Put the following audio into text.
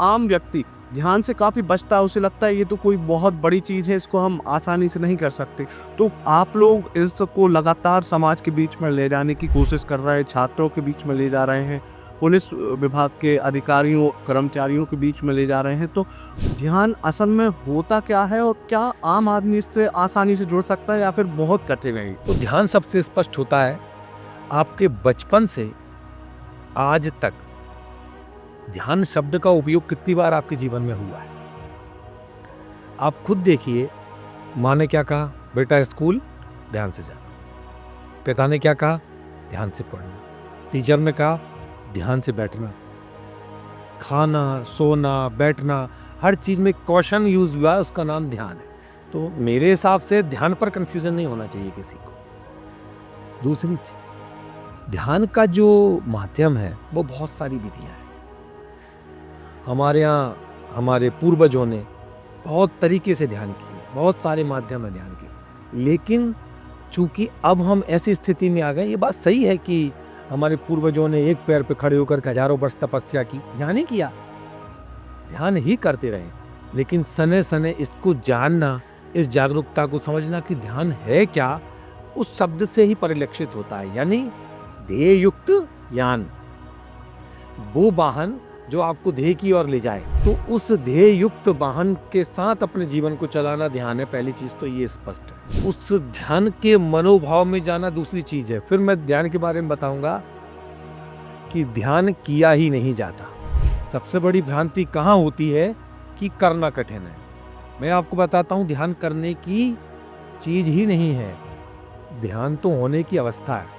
आम व्यक्ति ध्यान से काफ़ी बचता है, उसे लगता है ये तो कोई बहुत बड़ी चीज़ है, इसको हम आसानी से नहीं कर सकते। तो आप लोग इसको लगातार समाज के बीच में ले जाने की कोशिश कर रहे हैं, छात्रों के बीच में ले जा रहे हैं, पुलिस विभाग के अधिकारियों, कर्मचारियों के बीच में ले जा रहे हैं। तो ध्यान असल में होता क्या है और क्या आम आदमी इससे आसानी से जुड़ सकता है या फिर बहुत कठिन है? तो ध्यान सबसे स्पष्ट होता है आपके बचपन से आज तक। ध्यान शब्द का उपयोग कितनी बार आपके जीवन में हुआ है आप खुद देखिए। माँ ने क्या कहा, बेटा स्कूल ध्यान से जाना। पिता ने क्या कहा, ध्यान से पढ़ना। टीचर ने कहा ध्यान से बैठना। खाना, सोना, बैठना, हर चीज में क्वेश्चन यूज हुआ है, उसका नाम ध्यान है। तो मेरे हिसाब से ध्यान पर कंफ्यूजन नहीं होना चाहिए किसी को। दूसरी चीज, ध्यान का जो माध्यम है वो बहुत सारी विधियां हैं। हमारे यहाँ हमारे पूर्वजों ने बहुत तरीके से ध्यान किए, बहुत सारे माध्यम है ध्यान के। लेकिन चूंकि अब हम ऐसी स्थिति में आ गए, ये बात सही है कि हमारे पूर्वजों ने एक पैर पे खड़े होकर हजारों वर्ष तपस्या की, ध्यान ही किया, ध्यान ही करते रहे। लेकिन सने सने इसको जानना, इस जागरूकता को समझना कि ध्यान है क्या, उस शब्द से ही परिलक्षित होता है। यानी ध्येय युक्त ज्ञान, वो वाहन जो आपको ध्येय की ओर ले जाए। तो उस ध्येय युक्त वाहन के साथ अपने जीवन को चलाना ध्यान है। पहली चीज तो ये स्पष्ट है। उस ध्यान के मनोभाव में जाना दूसरी चीज है। फिर मैं ध्यान के बारे में बताऊंगा कि ध्यान किया ही नहीं जाता। सबसे बड़ी भ्रांति कहाँ होती है कि करना कठिन है। मैं आपको बताता हूँ, ध्यान करने की चीज ही नहीं है, ध्यान तो होने की अवस्था है।